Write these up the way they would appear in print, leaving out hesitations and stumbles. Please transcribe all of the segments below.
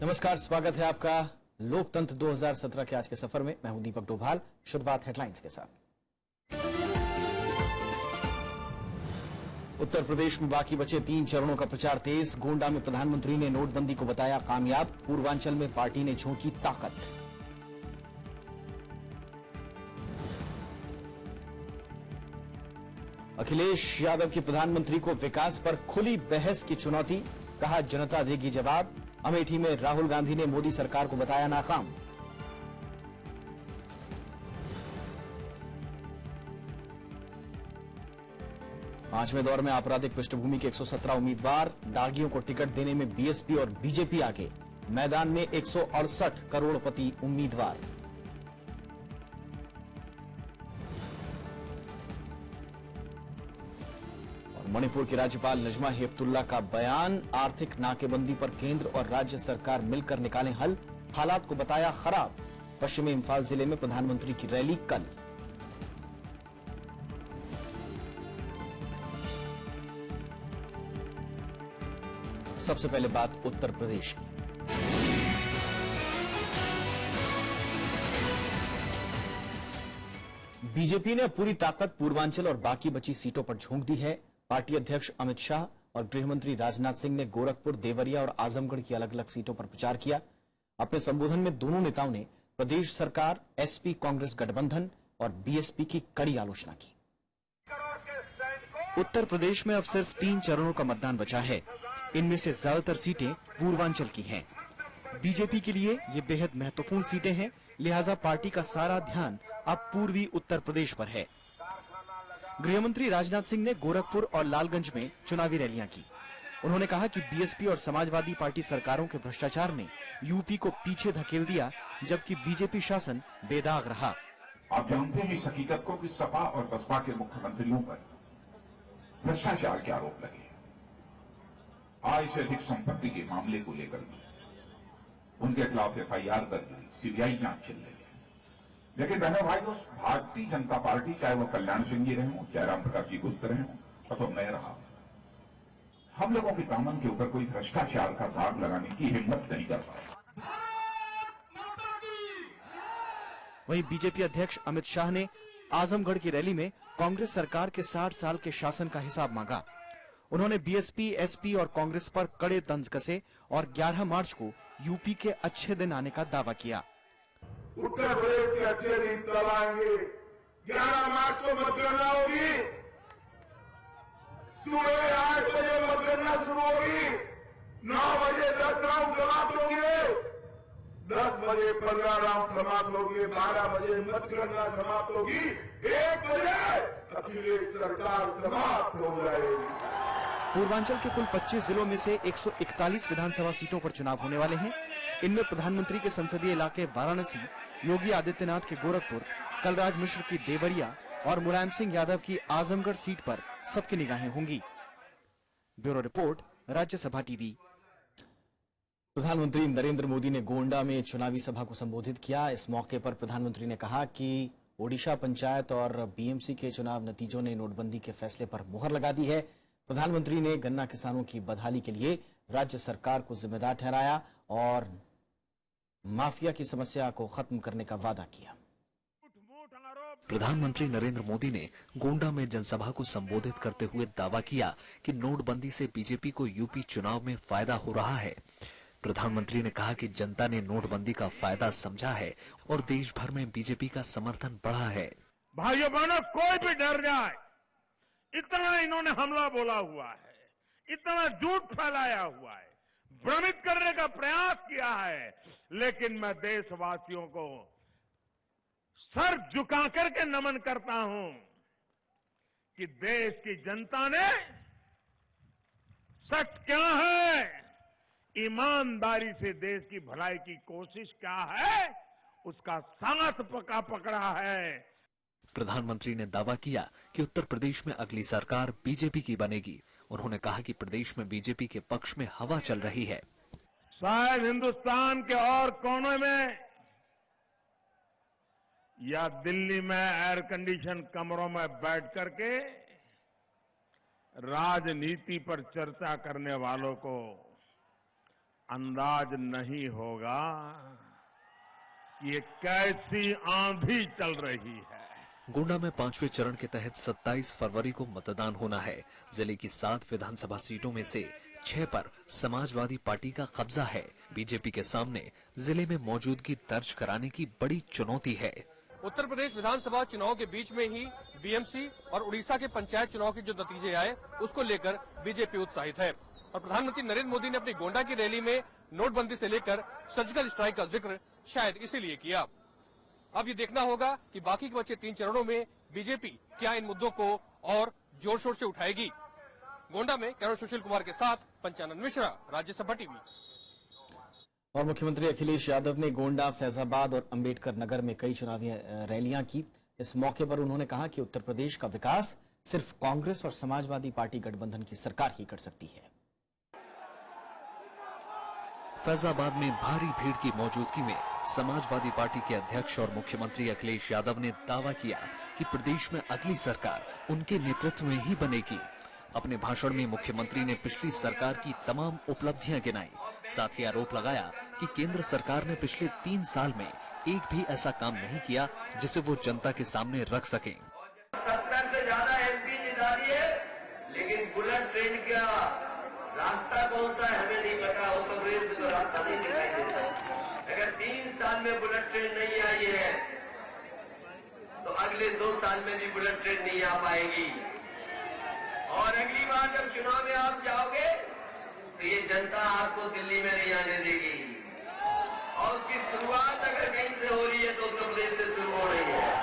नमस्कार, स्वागत है आपका लोकतंत्र 2017 के आज के सफर में। मैं हूं दीपक डोभाल। शुरुआत हेडलाइंस के साथ। उत्तर प्रदेश में बाकी बचे 3 चरणों का प्रचार तेज। गोंडा में प्रधानमंत्री ने नोटबंदी को बताया कामयाब। पूर्वांचल में पार्टी ने झोंकी ताकत। अखिलेश यादव की प्रधानमंत्री को विकास पर खुली बहस की चुनौती। कहा जनता देगी जवाब। अमेठी में राहुल गांधी ने मोदी सरकार को बताया नाकाम। पांचवें दौर में आपराधिक पृष्ठभूमि के 117 उम्मीदवार। दागियों को टिकट देने में बीएसपी और बीजेपी आगे। मैदान में 168 करोड़पति उम्मीदवार। मणिपुर के राज्यपाल नजमा हेपतुल्ला का बयान। आर्थिक नाकेबंदी पर केंद्र और राज्य सरकार मिलकर निकालें हल। हालात को बताया खराब। पश्चिमी इंफाल जिले में प्रधानमंत्री की रैली कल। सबसे पहले बात उत्तर प्रदेश की। बीजेपी ने पूरी ताकत पूर्वांचल और बाकी बची सीटों पर झोंक दी है। पार्टी अध्यक्ष अमित शाह और गृहमंत्री राजनाथ सिंह ने गोरखपुर, देवरिया और आजमगढ़ की अलग अलग सीटों पर प्रचार किया। अपने संबोधन में दोनों नेताओं ने प्रदेश सरकार, एसपी कांग्रेस गठबंधन और बीएसपी की कड़ी आलोचना की। उत्तर प्रदेश में अब सिर्फ 3 चरणों का मतदान बचा है। इनमें से ज्यादातर सीटें पूर्वांचल की हैं। बीजेपी के लिए ये बेहद महत्वपूर्ण सीटें हैं, लिहाजा पार्टी का सारा ध्यान अब पूर्वी उत्तर प्रदेश पर है। गृहमंत्री राजनाथ सिंह ने गोरखपुर और लालगंज में चुनावी रैलियां की। उन्होंने कहा कि बीएसपी और समाजवादी पार्टी सरकारों के भ्रष्टाचार ने यूपी को पीछे धकेल दिया, जबकि बीजेपी शासन बेदाग रहा। आप जानते हैं इस हकीकत को कि सपा और बसपा के मुख्यमंत्रियों पर भ्रष्टाचार के आरोप लगे। आय से अधिक संपत्ति के मामले को लेकर उनके खिलाफ एफआईआर दर्ज हुई, सीबीआई जांच चल रही है। लेकिन बहनों भाइयों, भारतीय जनता पार्टी, चाहे वो कल्याण सिंह जी रहे हों, जयराम प्रकाश जी गुप्त रहे हों, तो मैं रहा, हम लोगों के दामन के ऊपर कोई भ्रष्टाचार का दाग लगाने की हिम्मत नहीं कर पाया। वहीं बीजेपी अध्यक्ष अमित शाह ने आजमगढ़ की रैली में कांग्रेस सरकार के 60 साल के शासन का हिसाब मांगा। उन्होंने बीएसपी, एसपी और कांग्रेस पर कड़े तंज कसे और 11 मार्च को यूपी के अच्छे दिन आने का दावा किया। उत्तर प्रदेश के अच्छे दिन कब आएंगे? 11 मार्च को मतगणना होगी। सुबह 8 बजे मतगणना शुरू होगी। 9 बजे 10 राउंड समाप्त होंगे। 10 बजे 15 राउंड समाप्त होंगे। 12 बजे मतगणना समाप्त होगी। 1 बजे अखिलेश सरकार समाप्त हो जाएगी। पूर्वांचल के कुल 25 जिलों में से 141 विधानसभा सीटों पर चुनाव होने वाले हैं। इनमें प्रधानमंत्री के संसदीय इलाके वाराणसी, योगी आदित्यनाथ के गोरखपुर, कलराज मिश्र की देवरिया और मुलायम सिंह यादव की आजमगढ़ सीट पर सबकी निगाहें होंगी। Bureau report, Rajya Sabha TV. प्रधानमंत्री नरेंद्र मोदी ने गोंडा में चुनावी सभा को संबोधित किया। इस मौके पर प्रधानमंत्री ने कहा कि ओडिशा पंचायत और बीएमसी के चुनाव नतीजों ने नोटबंदी के फैसले पर मुहर लगा दी है। प्रधानमंत्री ने गन्ना किसानों की बदहाली के लिए राज्य सरकार को जिम्मेदार ठहराया और माफिया की समस्या को खत्म करने का वादा किया। प्रधानमंत्री नरेंद्र मोदी ने गोंडा में जनसभा को संबोधित करते हुए दावा किया कि नोटबंदी से बीजेपी को यूपी चुनाव में फायदा हो रहा है। प्रधानमंत्री ने कहा कि जनता ने नोटबंदी का फायदा समझा है और देश भर में बीजेपी का समर्थन बढ़ा है। भाइयों बहनों, कोई भी डर जाए, इतना इन्होंने हमला बोला हुआ है, इतना झूठ फैलाया हुआ है, भ्रमित करने का प्रयास किया है, लेकिन मैं देशवासियों को सर झुका करके नमन करता हूं कि देश की जनता ने सच क्या है, ईमानदारी से देश की भलाई की कोशिश क्या है, उसका साथ पकड़ा है। प्रधानमंत्री ने दावा किया कि उत्तर प्रदेश में अगली सरकार बीजेपी की बनेगी। उन्होंने कहा कि प्रदेश में बीजेपी के पक्ष में हवा चल रही है। शायद हिंदुस्तान के और कोने में या दिल्ली में एयर कंडीशन कमरों में बैठ करके राजनीति पर चर्चा करने वालों को अंदाज नहीं होगा कि ये कैसी आंधी चल रही है। गोंडा में 5वें चरण के तहत 27 फरवरी को मतदान होना है। जिले की 7 विधानसभा सीटों में से 6 पर समाजवादी पार्टी का कब्जा है। बीजेपी के सामने जिले में मौजूदगी दर्ज कराने की बड़ी चुनौती है। उत्तर प्रदेश विधानसभा चुनाव के बीच में ही बीएमसी और उड़ीसा के पंचायत चुनाव के जो नतीजे आए उसको लेकर बीजेपी उत्साहित है और प्रधानमंत्री नरेंद्र मोदी ने अपनी गोंडा की रैली में नोटबंदी से लेकर सर्जिकल स्ट्राइक का जिक्र शायद इसीलिए किया। अब ये देखना होगा कि बाकी के बचे 3 चरणों में बीजेपी क्या इन मुद्दों को और जोर शोर से उठाएगी। गोंडा में कैमरा सुशील कुमार के साथ पंचानन मिश्रा, राज्यसभा टीवी। और मुख्यमंत्री अखिलेश यादव ने गोंडा, फैजाबाद और अंबेडकर नगर में कई चुनावी रैलियां की। इस मौके पर उन्होंने कहा कि उत्तर प्रदेश का विकास सिर्फ कांग्रेस और समाजवादी पार्टी गठबंधन की सरकार ही कर सकती है। फैजाबाद में भारी भीड़ की मौजूदगी में समाजवादी पार्टी के अध्यक्ष और मुख्यमंत्री अखिलेश यादव ने दावा किया कि प्रदेश में अगली सरकार उनके नेतृत्व में ही बनेगी। अपने भाषण में मुख्यमंत्री ने पिछली सरकार की तमाम उपलब्धियां गिनाई। साथ ही आरोप लगाया कि केंद्र सरकार ने पिछले 3 साल में एक भी ऐसा काम नहीं किया जिसे वो जनता के सामने रख सकें। 70 से ज्यादा एमपी जिता दिए, लेकिन बुलेट ट्रेन का रास्ता कौन सा है हमें नहीं पता। उत्तर प्रदेश में तो रास्ता नहीं दिखाई देता। अगर 3 साल में बुलेट ट्रेन नहीं आई है तो अगले 2 साल में भी बुलेट ट्रेन नहीं आ पाएगी। और अगली बार जब चुनाव में आप जाओगे तो ये जनता आपको दिल्ली में नहीं आने देगी। और उसकी शुरुआत अगर कहीं से हो रही है तो उत्तर प्रदेश से शुरू हो रही है।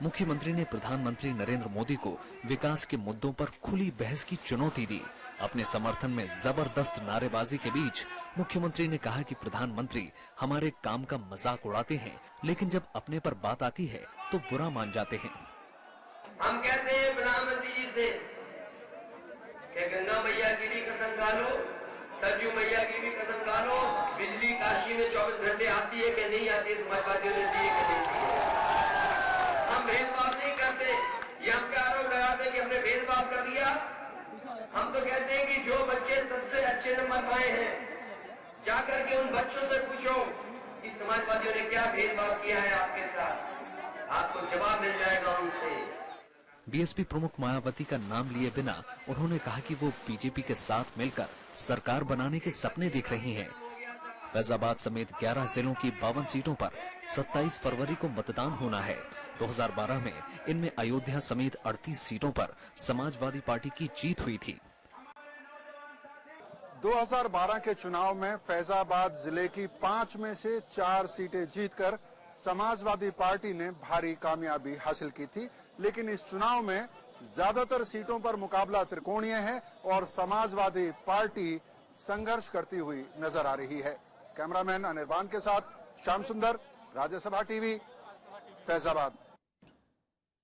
मुख्यमंत्री ने प्रधानमंत्री नरेंद्र मोदी को विकास के मुद्दों पर खुली बहस की चुनौती दी। अपने समर्थन में जबरदस्त नारेबाजी के बीच मुख्यमंत्री ने कहा कि प्रधानमंत्री हमारे काम का मजाक उड़ाते हैं, लेकिन जब अपने पर बात आती है तो बुरा मान जाते हैं। हम कहते हैं प्रधानमंत्री जी से कि गंगा मैया की भी कसम खा लो, सरजू मैया की भी कसम खा लो, बिजली काशी में 24 घंटे आती है कि नहीं आती है, समाजवादियों ने दी है कि नहीं दी है। हम भेदभाव नहीं करते। ये हम क्या आरोप लगाते हैं कि हमने भेदभाव कर दिया। हम तो कहते हैं कि जो बच्चे सबसे अच्छे नंबर पाए हैं जाकर के उन बच्चों से पूछो कि समाजवादियों ने क्या भेदभाव किया है आपके साथ, आपको जवाब मिल जाएगा उनसे। बीएसपी प्रमुख मायावती का नाम लिए बिना उन्होंने कहा कि वो बीजेपी के साथ मिलकर सरकार बनाने के सपने देख रही हैं। फैजाबाद समेत 11 जिलों की 52 सीटों पर 27 फरवरी को मतदान होना है। 2012 में इनमें अयोध्या समेत 38 सीटों पर समाजवादी पार्टी की जीत हुई थी। 2012 के चुनाव में फैजाबाद जिले की 5 में से 4 सीटें जीतकर समाजवादी पार्टी ने भारी कामयाबी हासिल की थी, लेकिन इस चुनाव में ज्यादातर सीटों पर मुकाबला त्रिकोणीय है और समाजवादी पार्टी संघर्ष करती हुई नजर आ रही है। कैमरामैन अनिर्बान के साथ श्याम सुंदर, राज्यसभा टीवी, फैजाबाद।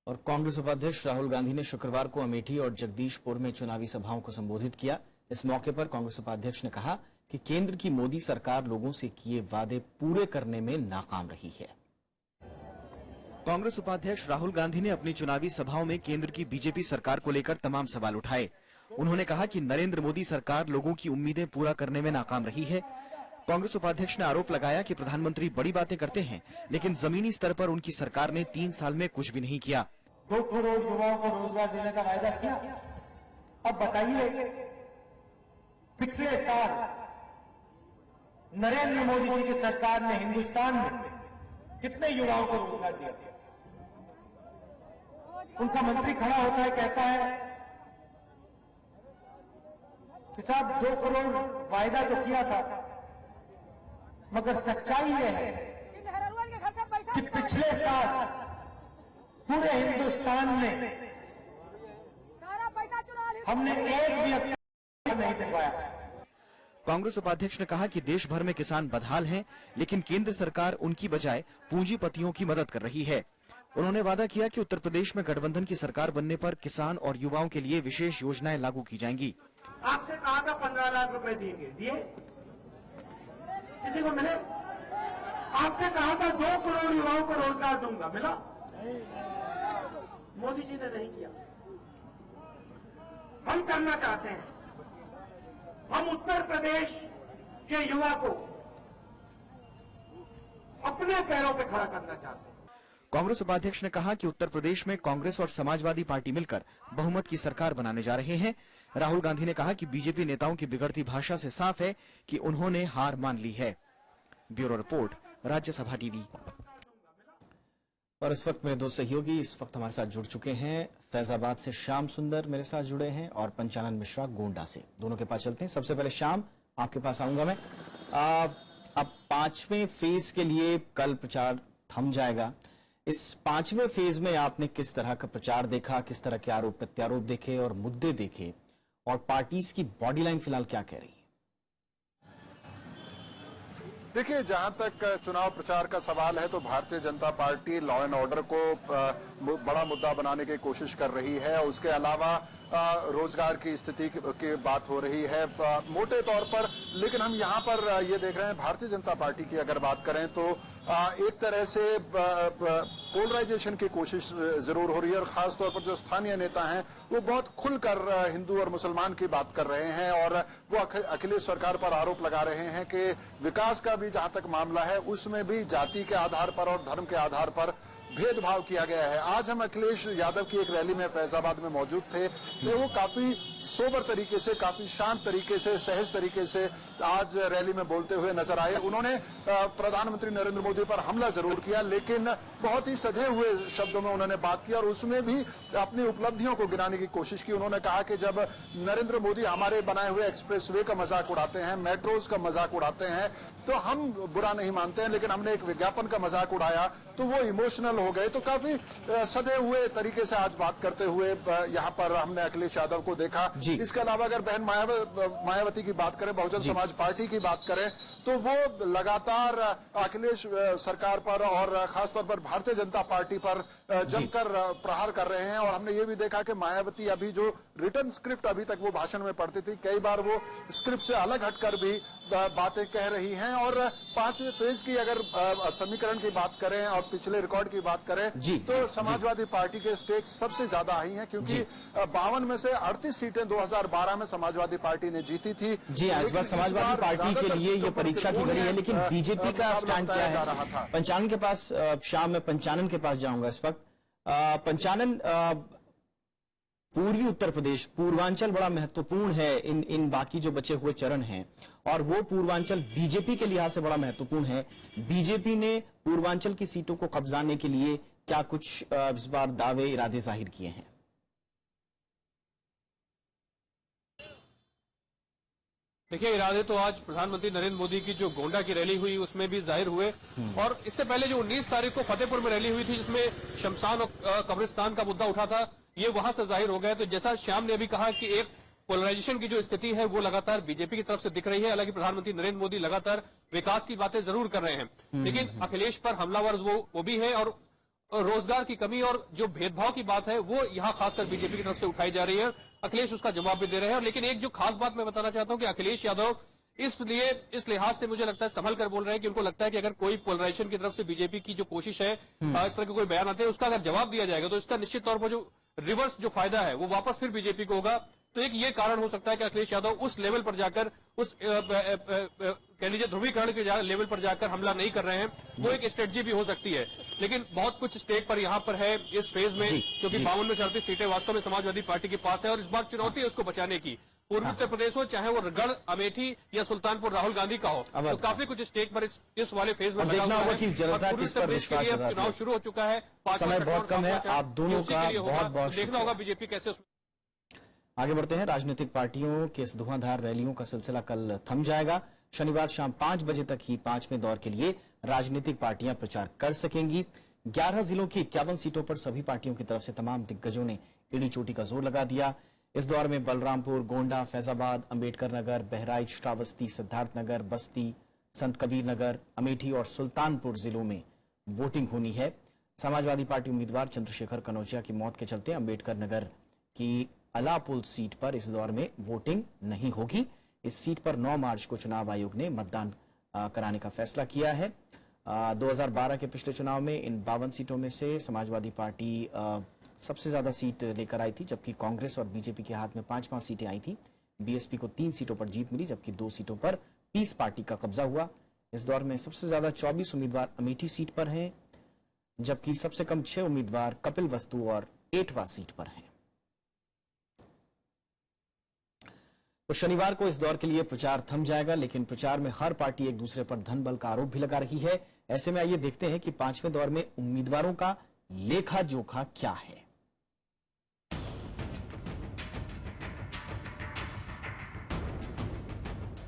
और कांग्रेस उपाध्यक्ष राहुल गांधी ने शुक्रवार को अमेठी और जगदीशपुर में चुनावी सभाओं को संबोधित किया। इस मौके पर कांग्रेस उपाध्यक्ष ने कहा कि केंद्र की मोदी सरकार लोगों से किए वादे पूरे करने में नाकाम रही है। कांग्रेस उपाध्यक्ष राहुल गांधी ने अपनी चुनावी सभाओं में केंद्र की बीजेपी सरकार को लेकर तमाम सवाल उठाए। उन्होंने कहा कि नरेंद्र मोदी सरकार लोगों की उम्मीदें पूरा करने में नाकाम रही है। कांग्रेस उपाध्यक्ष ने आरोप लगाया कि प्रधानमंत्री बड़ी बातें करते हैं, लेकिन जमीनी स्तर पर उनकी सरकार ने 3 साल में कुछ भी नहीं किया। 2 करोड़ युवाओं को रोजगार देने का वायदा किया। अब बताइए, पिछले साल नरेंद्र मोदी जी की सरकार ने हिंदुस्तान में कितने युवाओं को रोजगार दिया? उनका मंत्री खड़ा होता है, कहता है कि साहब 2 करोड़ वायदा तो किया था, मगर सच्चाई यह है कि पिछले साल पूरे हिंदुस्तान में हमने एक भी अपना नहीं दिलवाया। कांग्रेस उपाध्यक्ष ने कहा कि देश भर में किसान बदहाल हैं, लेकिन केंद्र सरकार उनकी बजाय पूंजीपतियों की मदद कर रही है। उन्होंने वादा किया कि उत्तर प्रदेश में गठबंधन की सरकार बनने पर किसान और युवाओं के लिए विशेष योजनाएं लागू की जाएंगी। आपसे कहा था 15 लाख रुपए देंगे, दिए? किसी को मिले? आपसे कहा था 2 करोड़ युवाओं को रोजगार दूंगा, मिला? मोदी जी ने नहीं किया। हम करना चाहते हैं। हम उत्तर प्रदेश के युवा को अपने पैरों पे खड़ा करना चाहते हैं। कांग्रेस उपाध्यक्ष ने कहा कि उत्तर प्रदेश में कांग्रेस और समाजवादी पार्टी मिलकर बहुमत की सरकार बनाने जा रहे हैं। राहुल गांधी ने कहा कि बीजेपी नेताओं की बिगड़ती भाषा से साफ है कि उन्होंने हार मान ली है। Bureau report, Rajya Sabha TV. और इस वक्त मेरे दो सहयोगी इस वक्त हमारे साथ जुड़ चुके हैं। फैजाबाद से श्याम सुंदर मेरे साथ जुड़े हैं और पंचानन मिश्रा गोंडा से। दोनों के पास चलते हैं। सबसे पहले श्याम, आपके पास आऊंगा मैं। अब 5वें फेज के लिए कल प्रचार थम जाएगा। इस 5वें फेज में आपने किस तरह का प्रचार देखा, किस तरह के आरोप प्रत्यारोप देखे और मुद्दे देखे, और पार्टीज की बॉडी लाइन फिलहाल क्या कह रही है? देखिए, जहां तक चुनाव प्रचार का सवाल है तो Bharatiya Janata party law and order को बड़ा मुद्दा बनाने की कोशिश कर रही है। उसके अलावा रोजगार की स्थिति की बात हो रही है मोटे तौर पर। लेकिन हम यहां पर ये देख रहे हैं, भारतीय जनता पार्टी की अगर बात करें तो एक तरह से पोलराइजेशन की कोशिश जरूर हो रही है। और खास तौर पर जो स्थानीय नेता हैं वो बहुत खुलकर हिंदू और मुसलमान की बात कर रहे हैं और वो अखिलेश सरकार पर आरोप लगा रहे हैं कि विकास का भी जहां तक मामला है उसमें भी जाति के आधार पर और धर्म के आधार पर भेदभाव किया गया है। आज हम अखिलेश यादव की एक रैली में फैजाबाद में मौजूद थे तो वो काफी सोबर तरीके से, काफी शांत तरीके से, सहज तरीके से आज रैली में बोलते हुए नजर आए। उन्होंने प्रधानमंत्री नरेंद्र मोदी पर हमला जरूर किया लेकिन बहुत ही सधे हुए शब्दों में उन्होंने बात की और उसमें भी अपनी उपलब्धियों को गिनाने की कोशिश की। उन्होंने कहा कि जब नरेंद्र मोदी हमारे बनाए हुए एक्सप्रेसवे का मजाक उड़ाते हैं, मेट्रोज का मजाक उड़ाते हैं तो हम बुरा नहीं मानते हैं, लेकिन हमने एक विज्ञापन का मजाक उड़ाया तो वो इमोशनल हो गए। तो काफी सधे हुए तरीके से आज बात करते हुए यहाँ पर हमने अखिलेश यादव को देखा। इसके अलावा अगर बहन मायावती की बात करें, बहुजन समाज पार्टी की बात करें तो वो लगातार अखिलेश सरकार पर और खासतौर पर भारतीय जनता पार्टी पर जमकर प्रहार कर रहे हैं। और हमने ये भी देखा कि मायावती अभी जो रिटर्न स्क्रिप्ट अभी तक वो भाषण में पढ़ती थी, कई बार वो स्क्रिप्ट से अलग हटकर भी बातें कह रही हैं। और 5वें फेज की अगर समीकरण की बात करें और पिछले रिकॉर्ड की बात करें तो समाजवादी पार्टी के स्टेक्स सबसे ज्यादा आई हैं क्योंकि 52 में से 38 सीटें 2012 में समाजवादी पार्टी ने जीती थी। जी, इस बार समाजवादी पार्टी के लिए ये परीक्षा की घड़ी है, लेकिन बीजेपी का स्टैंड क्या है? पंचानन के पास, शाम में पंचानन के पास जाऊंगा इस वक्त। पंचानन, पूर्वी उत्तर प्रदेश, पूर्वांचल बड़ा महत्वपूर्ण है इन बाकी जो बचे हुए चरण हैं और वो पूर्वांचल बीजेपी के लिहाज से बड़ा महत्वपूर्ण है। बीजेपी ने पूर्वांचल की सीटों को कब्जाने के लिए क्या कुछ इस बार दावे, इरादे जाहिर किए हैं? देखिए, इरादे तो आज प्रधानमंत्री नरेंद्र मोदी की जो गोंडा की रैली हुई उसमें भी जाहिर हुए और इससे पहले जो 19 तारीख को फतेहपुर में रैली हुई थी जिसमें शमशान और कब्रिस्तान का मुद्दा उठा था, ये वहां से जाहिर हो गया। तो जैसा श्याम ने अभी कहा कि एक पोलराइजेशन की जो स्थिति है वो लगातार बीजेपी की तरफ से दिख रही है। हालांकि प्रधानमंत्री नरेंद्र मोदी लगातार विकास की बातें जरूर कर रहे हैं, लेकिन अखिलेश पर हमलावर वो भी है और रोजगार की कमी और जो भेदभाव की बात है वो यहाँ खासकर बीजेपी की तरफ से उठाई जा रही है। अखिलेश उसका जवाब भी दे रहे हैं। लेकिन एक जो खास बात मैं बताना चाहता हूं कि अखिलेश यादव इस लिहाज से मुझे लगता है संभल कर बोल रहे हैं कि उनको लगता है कि अगर कोई पोलराइजेशन की तरफ से बीजेपी की जो कोशिश है, इस तरह के कोई बयान आते हैं, उसका अगर जवाब दिया जाएगा तो इसका निश्चित तौर पर जो रिवर्स जो फायदा है वो वापस फिर बीजेपी को होगा। तो एक ये कारण हो सकता है कि अखिलेश यादव उस लेवल पर जाकर, उस कह लीजिए ध्रुवीकरण के लेवल पर जाकर हमला नहीं कर रहे हैं। वो एक स्ट्रेटजी भी हो सकती है, लेकिन बहुत कुछ स्टेक पर यहाँ पर है इस फेज में, क्योंकि 52 में से 38 सीटें वास्तव में समाजवादी पार्टी के पास है और इस बार चुनौती है उसको बचाने की। पूर्वी उत्तर प्रदेश हो, चाहे वो गढ़, अमेठी या सुल्तानपुर राहुल गांधी का हो, तो काफी कुछ स्टेक पर इस वाले फेज में लगा हुआ है। पूर्वी उत्तर प्रदेश के लिए अब चुनाव शुरू हो चुका है, समय बहुत कम है, आप दोनों का बहुत देखना होगा बीजेपी कैसे। आगे बढ़ते हैं। राजनीतिक पार्टियों के इस धुआंधार रैलियों का सिलसिला कल थम जाएगा। शनिवार शाम 5 बजे तक ही 5वें दौर के लिए राजनीतिक पार्टियां प्रचार कर सकेंगी। 11 जिलों की 51 सीटों पर सभी पार्टियों की तरफ से तमाम दिग्गजों ने एड़ी चोटी का जोर लगा दिया। इस दौर में बलरामपुर, गोंडा, फैजाबाद, अंबेडकर नगर, बहराइच, श्रावस्ती, सिद्धार्थनगर, बस्ती, संत कबीर नगर, अमेठी और सुल्तानपुर जिलों में वोटिंग होनी है। समाजवादी पार्टी उम्मीदवार चंद्रशेखर कनौजिया की मौत के चलते अंबेडकर नगर की अलापुल सीट पर इस दौर में वोटिंग नहीं होगी। इस सीट पर 9 मार्च को चुनाव आयोग ने मतदान कराने का फैसला किया है। 2012 के पिछले चुनाव में इन 52 सीटों में से समाजवादी पार्टी सबसे ज्यादा सीट लेकर आई थी, जबकि कांग्रेस और बीजेपी के हाथ में 5-5 सीटें आई थी। बीएसपी को 3 सीटों पर जीत मिली, जबकि 2 सीटों पर 30 पार्टी का कब्जा हुआ। इस दौर में सबसे ज्यादा 24 उम्मीदवार अमेठी सीट पर हैं, जबकि सबसे कम 6 उम्मीदवार कपिलवस्तु और एटवा सीट पर हैं। तो शनिवार को इस दौर के लिए प्रचार थम जाएगा, लेकिन प्रचार में हर पार्टी एक दूसरे पर धन बल का आरोप भी लगा रही है। ऐसे में आइए देखते हैं कि 5वें दौर में उम्मीदवारों का लेखा जोखा क्या है।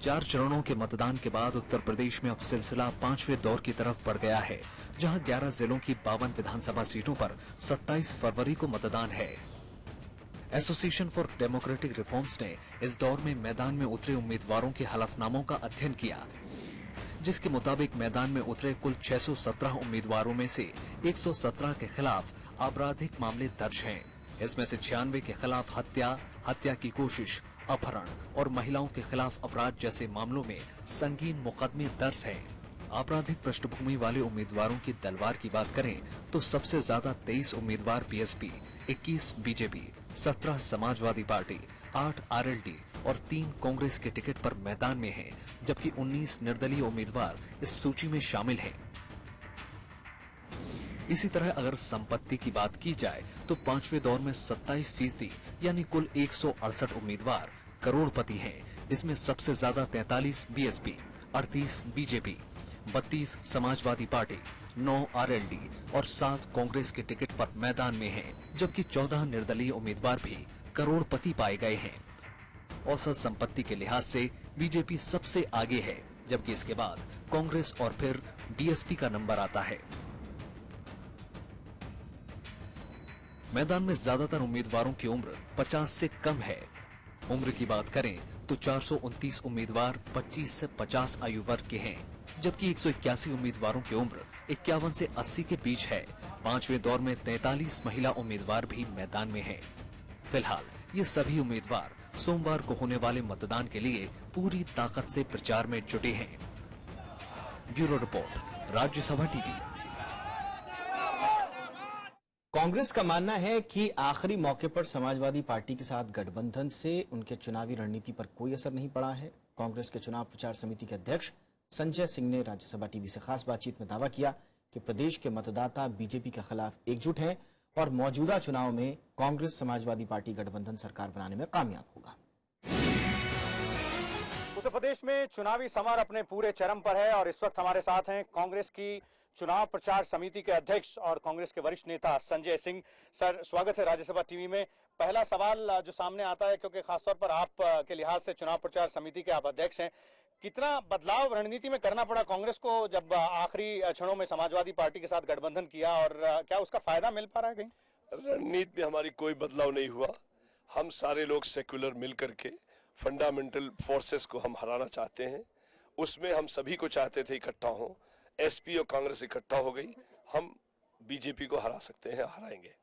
चार चरणों के मतदान के बाद उत्तर प्रदेश में अब सिलसिला 5वें दौर की तरफ बढ़ गया है, जहां 11 जिलों की 52 विधानसभा सीटों पर 27 फरवरी को मतदान है। एसोसिएशन फॉर डेमोक्रेटिक रिफॉर्म्स ने इस दौर में मैदान में उतरे उम्मीदवारों के हलफनामों का अध्ययन किया, जिसके मुताबिक मैदान में उतरे कुल 617 उम्मीदवारों में से 117 के खिलाफ आपराधिक मामले दर्ज हैं। इसमें से 96 के खिलाफ हत्या की कोशिश, अपहरण और महिलाओं के खिलाफ अपराध जैसे मामलों में संगीन मुकदमे दर्ज हैं। आपराधिक पृष्ठभूमि वाले उम्मीदवारों की दलवार की बात करें तो सबसे ज्यादा 23 उम्मीदवार BSP, 21 BJP, 17 Samajwadi party, 8 RLD और 3 कांग्रेस के टिकट पर मैदान में हैं, जबकि 19 निर्दलीय उम्मीदवार इस सूची में शामिल हैं। इसी तरह अगर संपत्ति की बात की जाए तो 5वें दौर में 27% यानी कुल 168 उम्मीदवार करोड़पति हैं। इसमें सबसे ज्यादा 43 BSP, 38 BJP, 32 Samajwadi party, 9 RLD और 7 कांग्रेस के टिकट पर मैदान में हैं, जबकि 14 निर्दलीय उम्मीदवार भी करोड़पति पाए गए हैं। औसत संपत्ति के लिहाज से बीजेपी सबसे आगे है, जबकि इसके बाद कांग्रेस और फिर बीएसपी का नंबर आता है। मैदान में ज्यादातर उम्मीदवारों की उम्र 50 से कम है। उम्र की बात करें तो 429 उम्मीदवार 25 से 50 आयु वर्ग के हैं, जबकि 181 उम्मीदवारों की उम्र 51 से 80 के बीच है। 5वें दौर में 43 महिला उम्मीदवार भी मैदान में हैं। फिलहाल ये सभी उम्मीदवार सोमवार को होने वाले मतदान के लिए पूरी ताकत से प्रचार में जुटे हैं। Bureau report, Rajya Sabha TV. Congress का मानना है कि आखिरी मौके पर समाजवादी पार्टी के साथ गठबंधन से उनके चुनावी रणनीति पर कोई असर नहीं पड़ा है। कांग्रेस के चुनाव प्रचार समिति के अध्यक्ष संजय सिंह ने राज्यसभा टीवी से खास बातचीत में दावा किया कि प्रदेश के मतदाता बीजेपी के खिलाफ एकजुट हैं और मौजूदा चुनाव में कांग्रेस समाजवादी पार्टी गठबंधन सरकार बनाने में कामयाब होगा। उत्तर प्रदेश में चुनावी समर अपने पूरे चरम पर है और इस वक्त हमारे साथ हैं कांग्रेस की चुनाव प्रचार समिति के अध्यक्ष और कांग्रेस के वरिष्ठ नेता संजय सिंह। सर, स्वागत है राज्यसभा टीवी में। पहला सवाल जो सामने आता है, क्योंकि खासतौर पर आप के लिहाज से चुनाव प्रचार समिति के आप अध्यक्ष हैं, कितना बदलाव रणनीति में करना पड़ा कांग्रेस को जब आखिरी क्षणों में समाजवादी पार्टी के साथ गठबंधन किया, और क्या उसका फायदा मिल पा रहा है कहीं? रणनीति में हमारी कोई बदलाव नहीं हुआ। हम सारे लोग सेक्युलर मिल करके फंडामेंटल फोर्सेस को हम हराना चाहते हैं। उसमें हम सभी को चाहते थे इकट्ठा हो। एसपी और कांग्रेस इकट्ठा हो गई, हम बीजेपी को हरा सकते हैं, हराएंगे।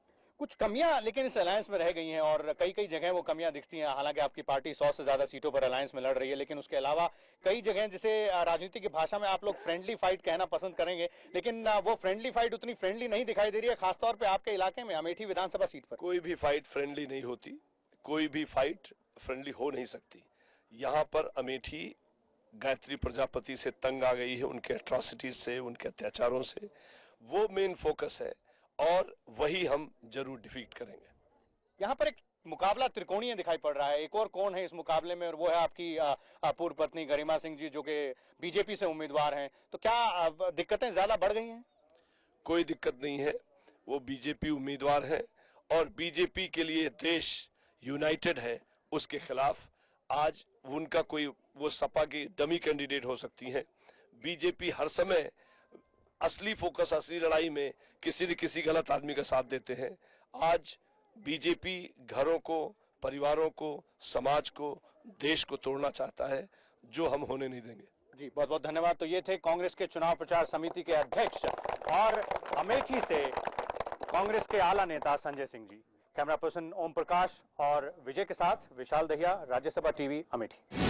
कुछ कमियां लेकिन इस अलायंस में रह गई हैं और कई जगह वो कमियां दिखती हैं। हालांकि आपकी पार्टी 100 से ज्यादा सीटों पर अलायंस में लड़ रही है, लेकिन उसके अलावा कई जगह, जिसे राजनीति की भाषा में आप लोग फ्रेंडली फाइट कहना पसंद करेंगे, लेकिन वो फ्रेंडली फाइट उतनी फ्रेंडली नहीं दिखाई दे रही है, खासतौर पर आपके इलाके में अमेठी विधानसभा सीट पर। कोई भी फाइट फ्रेंडली नहीं होती, कोई भी फाइट फ्रेंडली हो नहीं सकती। यहाँ पर अमेठी गायत्री प्रजापति से तंग आ गई है, उनके एट्रॉसिटीज से, उनके अत्याचारों से। वो मेन फोकस है और वही हम जरूर डिफीट करेंगे। यहाँ पर एक मुकाबला त्रिकोणीय दिखाई पड़ रहा है। एक और कौन है इस मुकाबले में, और वो है आपकी पूर्व पत्नी गरिमा सिंह जी, जो कि बीजेपी से उम्मीदवार हैं। तो क्या दिक्कतें ज्यादा बढ़ गई हैं? कोई दिक्कत नहीं है, वो बीजेपी उम्मीदवार है और बीजेपी के लिए देश यूनाइटेड है। उसके खिलाफ आज उनका कोई, वो सपा की डमी कैंडिडेट हो सकती हैं। बीजेपी हर समय असली फोकस, असली लड़ाई में किसी न किसी गलत आदमी का साथ देते हैं। आज बीजेपी घरों को, परिवारों को, समाज को, देश को तोड़ना चाहता है, जो हम होने नहीं देंगे। जी, बहुत बहुत धन्यवाद। तो ये थे कांग्रेस के चुनाव प्रचार समिति के अध्यक्ष और अमेठी से कांग्रेस के आला नेता संजय सिंह जी। कैमरा पर्सन ओम प्रकाश और विजय के साथ विशाल दहिया, राज्यसभा टीवी, अमेठी।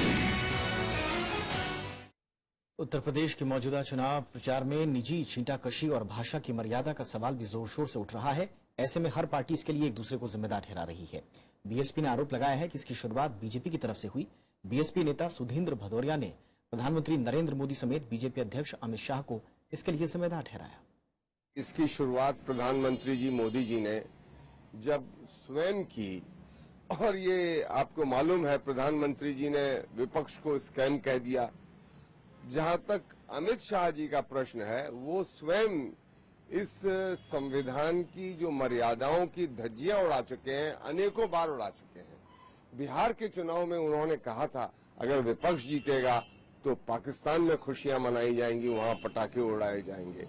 उत्तर प्रदेश के मौजूदा चुनाव प्रचार में निजी छींटाकशी और भाषा की मर्यादा का सवाल भी जोर शोर से उठ रहा है। ऐसे में हर पार्टी इसके लिए एक दूसरे को जिम्मेदार ठहरा रही है। बीएसपी ने आरोप लगाया है कि इसकी शुरुआत बीजेपी की तरफ से हुई। बीएसपी नेता सुधींद्र भदौरिया ने प्रधानमंत्री नरेंद्र मोदी समेत बीजेपी अध्यक्ष अमित शाह को इसके लिए जिम्मेदार ठहराया। इसकी शुरुआत प्रधानमंत्री जी मोदी जी ने जब स्वयं की, और ये आपको मालूम है प्रधानमंत्री जी ने विपक्ष को स्कैम कह दिया। जहां तक अमित शाह जी का प्रश्न है, वो स्वयं इस संविधान की जो मर्यादाओं की धज्जियां उड़ा चुके हैं, अनेकों बार उड़ा चुके हैं। बिहार के चुनाव में उन्होंने कहा था अगर विपक्ष जीतेगा तो पाकिस्तान में खुशियां मनाई जाएंगी, वहां पटाखे उड़ाए जाएंगे।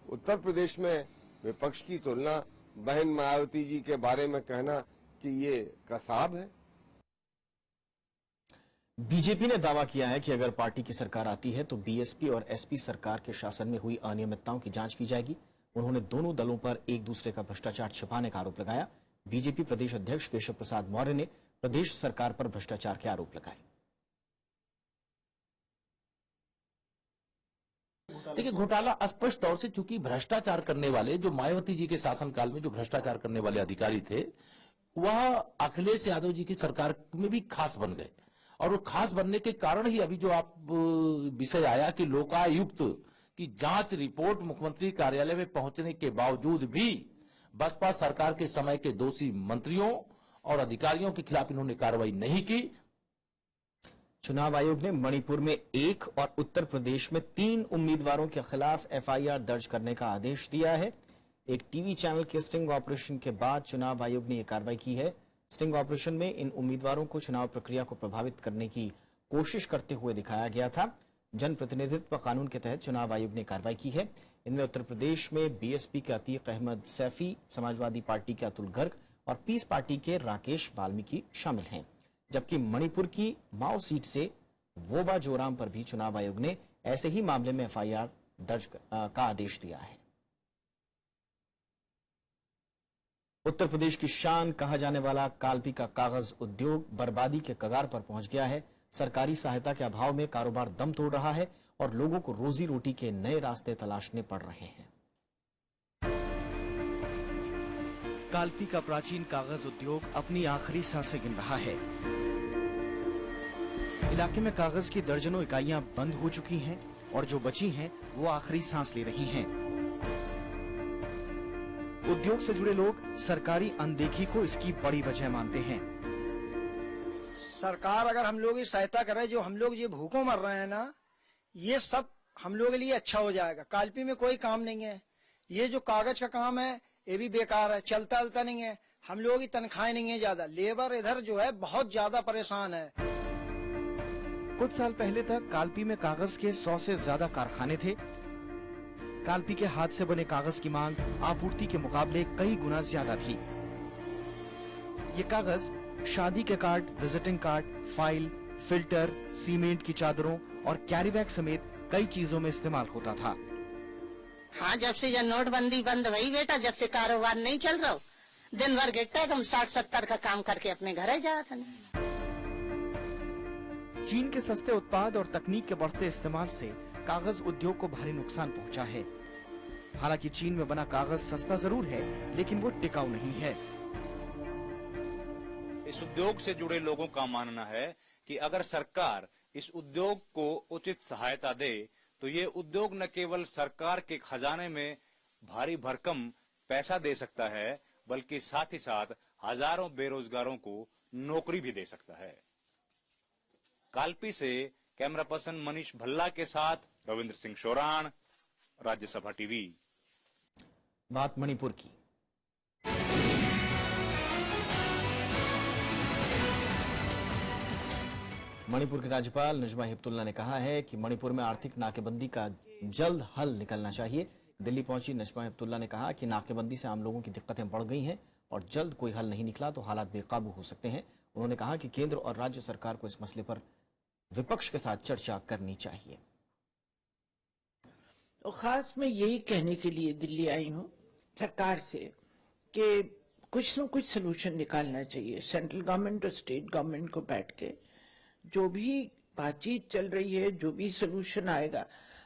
उत्तर प्रदेश में विपक्ष की तुलना बहन मायावती जी के बारे में कहना कि ये कसाब है। बीजेपी ने दावा किया है कि अगर पार्टी की सरकार आती है तो बीएसपी और एसपी सरकार के शासन में हुई अनियमितताओं की जांच की जाएगी। उन्होंने दोनों दलों पर एक दूसरे का भ्रष्टाचार छिपाने का आरोप लगाया। बीजेपी प्रदेश अध्यक्ष केशव प्रसाद मौर्य ने प्रदेश सरकार पर भ्रष्टाचार के आरोप लगाए। देखिए, घोटाला स्पष्ट तौर से, चूंकि भ्रष्टाचार करने वाले जो मायावती जी के शासनकाल में जो भ्रष्टाचार करने वाले अधिकारी थे, वह अखिलेश यादव जी की सरकार में भी खास बन गए। और वो खास बनने के कारण ही अभी जो आप विषय आया कि लोकायुक्त की जांच रिपोर्ट मुख्यमंत्री कार्यालय में पहुंचने के बावजूद भी बसपा सरकार के समय के दोषी मंत्रियों और अधिकारियों के खिलाफ इन्होंने कार्रवाई नहीं की। चुनाव आयोग ने मणिपुर में 1 और उत्तर प्रदेश में 3 उम्मीदवारों के खिलाफ एफआईआर दर्ज करने का आदेश दिया है। एक टीवी चैनल के स्टिंग ऑपरेशन के बाद चुनाव आयोग ने यह कार्रवाई की है। स्टिंग ऑपरेशन में इन उम्मीदवारों को चुनाव प्रक्रिया को प्रभावित करने की कोशिश करते हुए दिखाया गया था। जनप्रतिनिधित्व कानून के तहत चुनाव आयोग ने कार्रवाई की है। इनमें उत्तर प्रदेश में बीएसपी के अतीक अहमद सैफी, समाजवादी पार्टी के अतुल गर्ग और पीस पार्टी के राकेश वाल्मीकि शामिल हैं। जबकि मणिपुर की माओ सीट से वोबा जोराम पर भी चुनाव आयोग ने ऐसे ही मामले में एफआईआर दर्ज का आदेश दिया है। उत्तर प्रदेश की शान कहा जाने वाला कालपी का कागज उद्योग बर्बादी के कगार पर पहुंच गया है। सरकारी सहायता के अभाव में कारोबार दम तोड़ रहा है और लोगों को रोजी रोटी के नए रास्ते तलाशने पड़ रहे हैं। कालपी का प्राचीन कागज उद्योग अपनी आखिरी सांसें गिन रहा है। इलाके में कागज की दर्जनों इकाइयां बंद हो चुकी हैं और जो बची हैं वो आखिरी सांस ले रही हैं। उद्योग से जुड़े लोग सरकारी अनदेखी को इसकी बड़ी वजह मानते हैं। सरकार अगर हम लोग की सहायता करे, जो हम लोग ये भूखों मर रहे हैं ना, ये सब हम लोग के लिए अच्छा हो जाएगा। कालपी में कोई काम नहीं है। ये जो कागज का काम है ये भी बेकार है, चलता नहीं है। हम लोगों की तनख्वाहें नहीं है ज्यादा। लेबर इधर जो है बहुत ज्यादा परेशान है। कुछ साल पहले तक कालपी में कागज के 100 से ज्यादा कारखाने थे। कालपी के हाथ से बने कागज की मांग आपूर्ति के मुकाबले कई गुना ज्यादा थी। ये कागज शादी के card, visiting card, file, filter, cement की चादरों और कैरी बैग समेत कई चीजों में इस्तेमाल होता था। हाँ, जब से यह नोटबंदी बंद हुई बेटा, जब से कारोबार नहीं चल रहा, दिन भर गिरता है, हम 60-70 का काम करके अपने घर जा था। चीन के सस्ते उत्पाद और तकनीक के बढ़ते इस्तेमाल से कागज उद्योग को भारी नुकसान पहुंचा है। हालांकि चीन में बना कागज सस्ता जरूर है, लेकिन वो टिकाऊ नहीं है। इस उद्योग से जुड़े लोगों का मानना है कि अगर सरकार इस उद्योग को उचित सहायता दे तो ये उद्योग न केवल सरकार के खजाने में भारी भरकम पैसा दे सकता है, बल्कि साथ ही साथ हजारों बेरोजगारों को नौकरी भी दे सकता है। कालपी से कैमरा पर्सन मनीष भल्ला के साथ रविंद्र सिंह शोरान, राज्यसभा टीवी। बात मणिपुर की। मणिपुर के राज्यपाल नजमा हेपतुल्ला ने कहा है कि मणिपुर में आर्थिक नाकेबंदी का जल्द हल निकलना चाहिए। दिल्ली पहुंची नजमा हेपतुल्ला ने कहा कि नाकेबंदी से आम लोगों की दिक्कतें बढ़ गई हैं और जल्द कोई हल नहीं निकला तो हालात बेकाबू हो सकते हैं। उन्होंने कहा कि केंद्र और राज्य सरकार को इस मसले पर विपक्ष के साथ चर्चा करनी चाहिए। तो खास मैं यही कहने के लिए दिल्ली आई हूँ सरकार से कि कुछ न कुछ सलूशन निकालना चाहिए। सेंट्रल गवर्नमेंट और स्टेट गवर्नमेंट को बैठ के जो भी बातचीत चल रही है, जो भी सलूशन आएगा,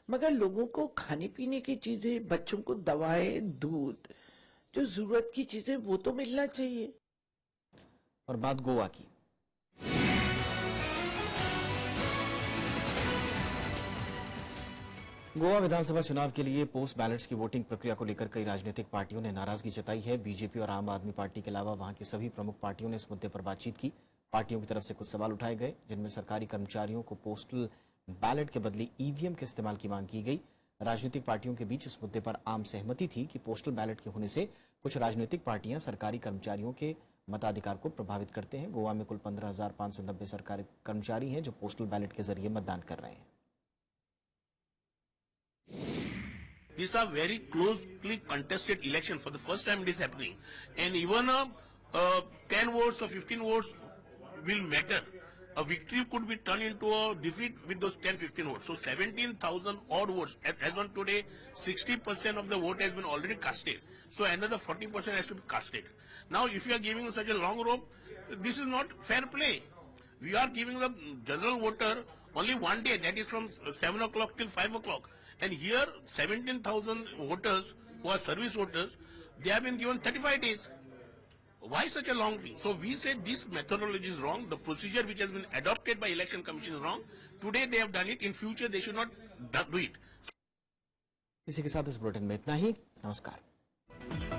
मगर लोगों को खाने पीने की चीजें, बच्चों को दवाएं, दूध, जो जरूरत की चीजें वो तो मिलना चाहिए। और बात गोवा की। गोवा विधानसभा चुनाव के लिए पोस्ट बैलेट्स की वोटिंग प्रक्रिया को लेकर कई राजनीतिक पार्टियों ने नाराजगी जताई है। बीजेपी और आम आदमी पार्टी के अलावा वहां की सभी प्रमुख पार्टियों ने इस मुद्दे पर बातचीत की। पार्टियों की तरफ से कुछ सवाल उठाए गए, जिनमें सरकारी कर्मचारियों को पोस्टल बैलेट के बदले ईवीएम के इस्तेमाल की मांग की गई। राजनीतिक पार्टियों के बीच इस मुद्दे पर आम सहमति थी कि पोस्टल बैलेट के होने से कुछ राजनीतिक पार्टियां सरकारी कर्मचारियों के मताधिकार को प्रभावित करते हैं। गोवा में कुल 15,590 सरकारी कर्मचारी हैं जो पोस्टल बैलेट के जरिए मतदान कर रहे हैं। These are very closely contested election. For the first time it is happening. And even 10 votes or 15 votes will matter. A victory could be turned into a defeat with those 10-15 votes. So 17,000 odd votes. As on today, 60% of the vote has been already casted. So another 40% has to be casted. Now if you are giving such a long rope, this is not fair play. We are giving the general voter only one day, that is from 7 o'clock till 5 o'clock. And here 17,000 voters who are service voters, they have been given 35 days. Why such a long thing? So we say this methodology is wrong. The procedure which has been adopted by Election Commission is wrong. Today they have done it. In future they should not do it. इसी के साथ इस bulletin में इतना ही। नमस्कार।